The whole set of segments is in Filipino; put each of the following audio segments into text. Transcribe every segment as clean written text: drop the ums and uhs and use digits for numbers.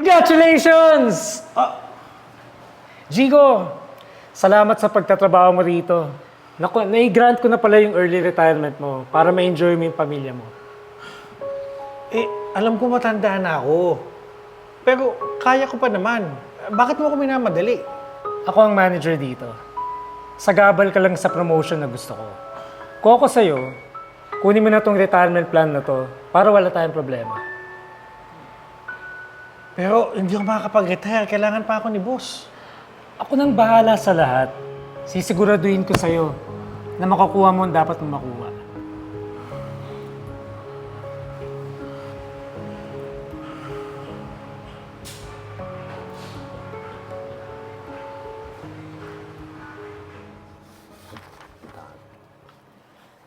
Congratulations! Jigo, salamat sa pagtatrabaho mo rito. Naku, nai-grant ko na pala yung early retirement mo para ma-enjoy mo yung pamilya mo. Alam ko matanda na ako. Pero kaya ko pa naman. Bakit mo ako minamadali? Ako ang manager dito. Sagabal ka lang sa promotion na gusto ko. Kung ako sa'yo, kunin mo na tong retirement plan na to para wala tayong problema. Pero hindi ako makakapag-retire. Kailangan pa ako ni boss. Ako nang bahala sa lahat. Sisiguraduhin ko sa'yo na makakuha mo ang dapat mong makuha.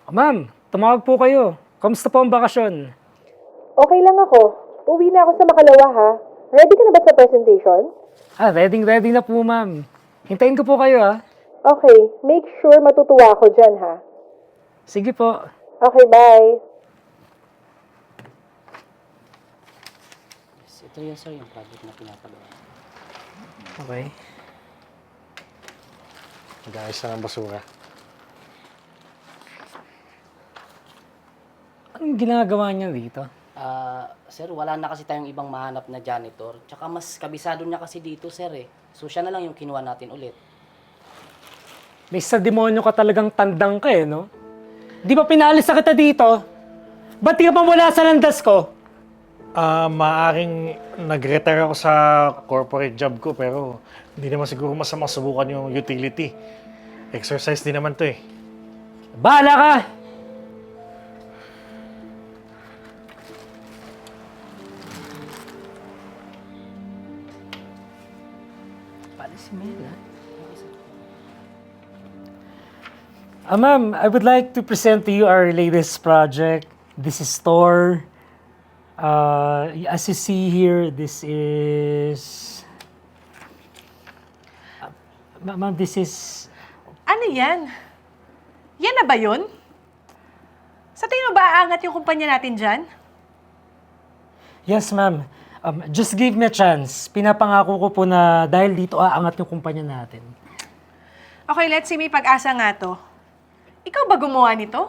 Ma'am, tumawag po kayo. Kamusta po ang bakasyon? Okay lang ako. Uwi na ako sa Makalawa ha. Ready ka na ba sa presentation? Ready na po, ma'am. Hintayin ko po kayo, ha? Okay, make sure matutuwa ako dyan ha. Sige po. Okay, bye. Ito yun, sir, yung project na pinapagawa. Okay. Nag-ayos na ng basura. Anong ginagawa niya dito? Sir, wala na kasi tayong ibang mahanap na janitor. Tsaka mas kabisado niya kasi dito, sir, eh. So, siya na lang yung kinuha natin ulit. May sa demonyo ka talagang tandang ka, no? Di ba pinaalis na kita dito? Ba't di ka pa mula sa landas ko? Maaring nag-retire ako sa corporate job ko pero hindi naman siguro masamang subukan yung utility. Exercise din naman to eh. Bahala ka! Si Mela. Ma'am, I would like to present to you our latest project. This is Thor. As you see here, this is... Ma'am, this is... Ano yan? Yan na ba yun? Sa tingin mo ba aangat yung kumpanya natin dyan? Yes, ma'am. Just give me a chance. Pinapangako ko po na dahil dito aangat yung kumpanya natin. Okay, let's see, may pag-asa nga to. Ikaw ba gumawa nito?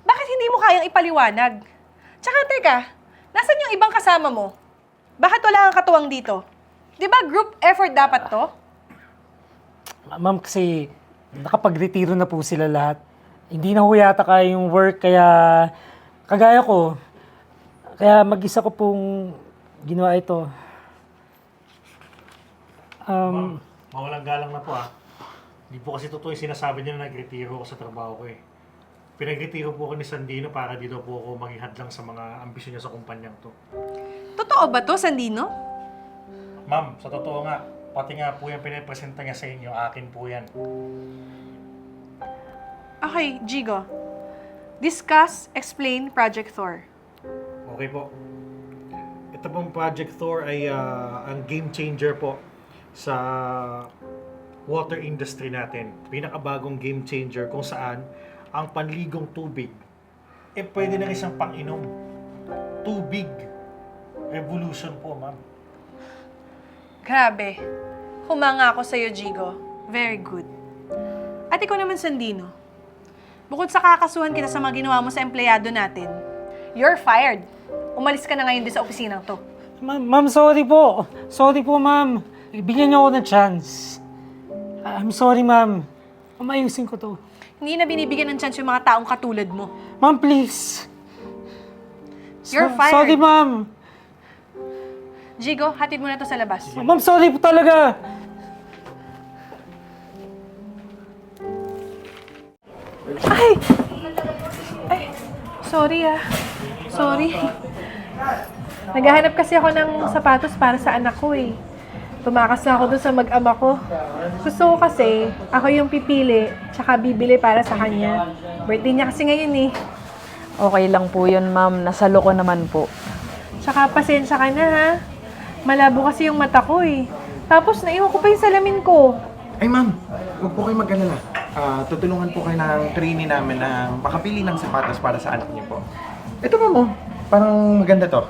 Bakit hindi mo kayang ipaliwanag? Tsaka teka, nasan yung ibang kasama mo? Bakit wala kang katuwang dito? Di ba group effort dapat to? Ma'am, kasi nakapag-retiro na po sila lahat. Hindi na ho yata kaya yung work, kaya kagaya ko. Kaya mag-isa ko pong ginawa ito. Ma'am, mawalang galang na po Hindi po kasi totoo yung sinasabi niya na nag-retiro ako sa trabaho ko eh. Pinag-retiro po ako ni Sandino para dito po ako maging hadlang sa mga ambisyon niya sa kumpanyang to. Totoo ba to, Sandino? Ma'am, sa totoo nga, pati nga po yung pinapresenta niya sa inyo, akin po yan. Okay, Jigo. Discuss, explain Project Thor. Okay po. Ito pong Project Thor ay ang game changer po sa water industry natin. Pinakabagong game changer kung saan ang panligong tubig pwede na isang pang-inom. Tubig. Revolution po, ma'am. Grabe. Humanga ako sa'yo, Jigo. Very good. At ikaw naman, Sandino. Bukod sa kakasuhan kita sa mga ginawa mo sa empleyado natin, you're fired. Umalis ka na ngayon din sa opisinang to. Ma'am, sorry po. Sorry po, ma'am. Bigyan niyo ako ng chance. I'm sorry, ma'am. Ayusin ko to. Hindi na binibigyan ng chance yung mga taong katulad mo. Ma'am, please. You're fired. Sorry, ma'am. Jigo, hatid mo na to sa labas. Ma'am, sorry po talaga. Ay, sorry Sorry. Naghahanap kasi ako ng sapatos para sa anak ko eh. Tumakas na ako doon sa mag-ama ko. Gusto ko kasi, ako yung pipili, tsaka bibili para sa kanya. Birthday niya kasi ngayon eh. Okay lang po yun, ma'am. Nasalo ko naman po. Tsaka pasensya ka na ha. Malabo kasi yung mata ko eh. Tapos naiwan ko pa yung salamin ko. Ay ma'am, huwag po kayo mag-alala. Tutulungan po kayo ng trainee namin na makapili ng sapatos para sa anak niyo po. Ito ma'am, parang maganda to.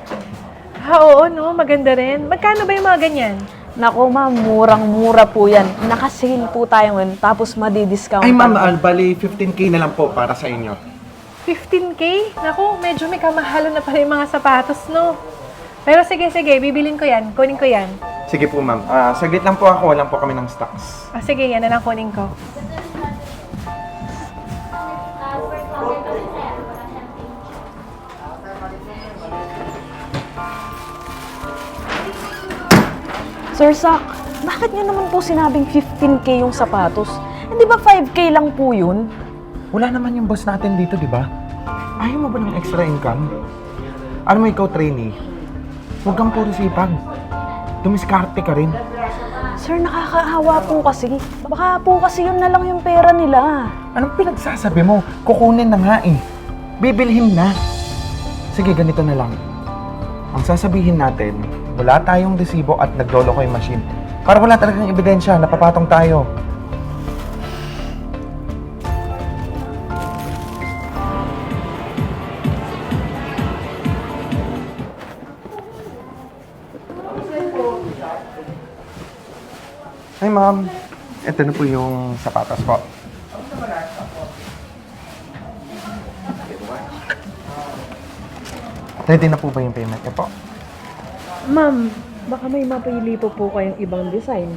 Oo, no? Maganda rin. Magkano ba yung mga ganyan? Nako ma'am, murang-mura po yan. Nakasale po tayo ngayon, tapos madi-discount. Ay ma'am, bali 15K na lang po para sa inyo. 15K? Naku, medyo may kamahalan na pala yung mga sapatos, no? Pero sige, bibilin ko yan. Kunin ko yan. Sige po ma'am, saglit lang po ako, walang po kami ng stocks. Sige, yan na lang kunin ko. Sir Zach, bakit niyo naman po sinabing 15K yung sapatos? Hindi ba 5K lang po yun? Wala naman yung boss natin dito, di ba? Ayaw mo ba ng extra income? Ano mo ikaw, trainee? Huwag kang puro sipag. Dumiskarte ka rin. Sir, nakakaawa po kasi. Baka po kasi yun na lang yung pera nila. Anong pinagsasabi mo? Kukunin na nga eh. Bibilhin na. Sige, ganito na lang. Ang sasabihin natin, wala tayong resibo at naglolo ko yung machine. Para wala talagang ebidensya, napapatong tayo. Hi ma'am, ito na po yung sapatos po. Ready na po ba yung payment niyo po? Ma'am, baka may mapili po kayong ibang design.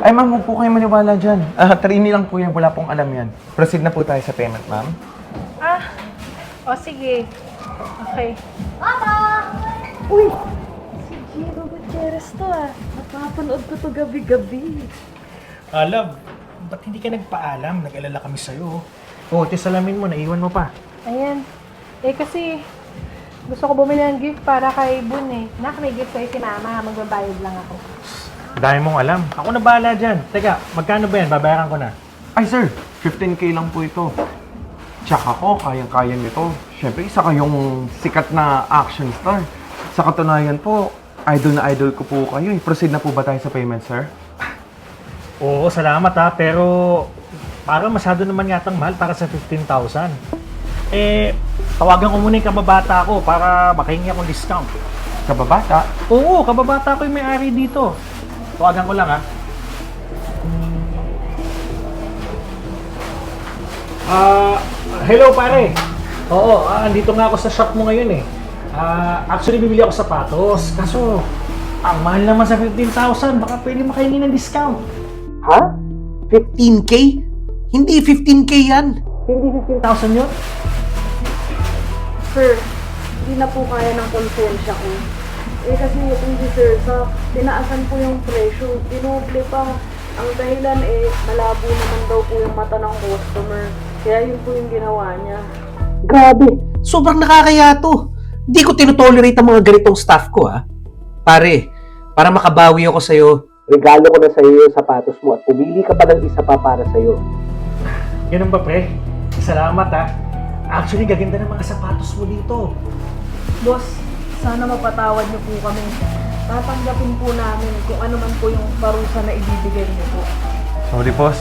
Ay ma'am, huwag po kayo maniwala dyan. Trainee lang po yan, wala pong alam yan. Proceed na po tayo sa payment, ma'am. O sige. Okay. Uy! Si Giro Gutierrez to Napapanood ko to gabi-gabi. Love, ba't hindi ka nagpaalam? Nag-alala kami sa'yo. Oo, salamin mo, naiwan mo pa. Ayan. Kasi gusto ko bumili ng gift para kay Bun eh. Nak, may gift sa'yo si Mama. Magbabayad lang ako. Dahil mong alam. Ako na bahala dyan. Teka, magkano ba yan? Babayaran ko na. Ay sir, 15K lang po ito. Tsaka ko, kayang-kaya nito. Siyempre, isa kayong sikat na action star. Sa katunayan po, idol na idol ko po kayo. Proceed na po ba tayo sa payment, sir? Oo, salamat ha. Pero parang masyado naman yatang mahal para sa 15,000. Tawagan ko muna yung kababata ko para makahingi akong discount. Kababata? Oo, kababata ko yung may-ari dito. Tawagan ko lang ha. Hello pare. Oo, andito nga ako sa shop mo ngayon eh. Actually, bibili ako sapatos. Kaso, ang mahal naman sa 15,000. Baka pwede makahingi ng discount. Ha? 15K? Hindi 15K yan. Hindi 15,000 yun? Sir, hindi na po kaya ng konsensya ko. Kasi yung si Sir Zach, tinaasan po yung presyo. Dinoble pa. Ang dahilan malabo naman daw po yung mata ng customer. Kaya yun po yung ginawa niya. Grabe. Sobrang nakakaya to. Hindi ko tinotolerate ang mga ganitong staff ko, ha? Pare, para makabawi ako sa'yo, regalo ko na sa'yo yung sapatos mo at pumili ka pa ng isa pa para sa'yo. Ganun ba, pre? Salamat ha. Actually, gaganda ng mga sapatos mo dito. Boss, sana mapatawad niyo po kami. Tatanggapin po namin kung ano man po yung parusa na ibibigay niyo po. Sorry, boss.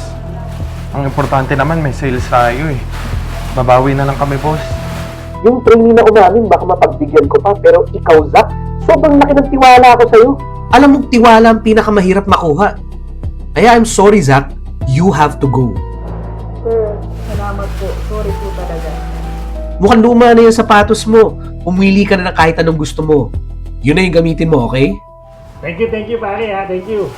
Ang importante naman, may sales tayo eh. Babawi na lang kami, boss. Yung trainee na umamin, baka mapagbigyan ko pa, pero ikaw, Zach, sobrang laki ng tiwala ako sa'yo. Alam mo, tiwala ang pinakamahirap makuha. Kaya I'm sorry, Zach. You have to go. Sir, salamat po. Sorry po talaga. Mukhang luma na yung sapatos mo. Pumili ka na ng kahit anong gusto mo. Yun na yung gamitin mo, okay? Thank you pare ha. Thank you.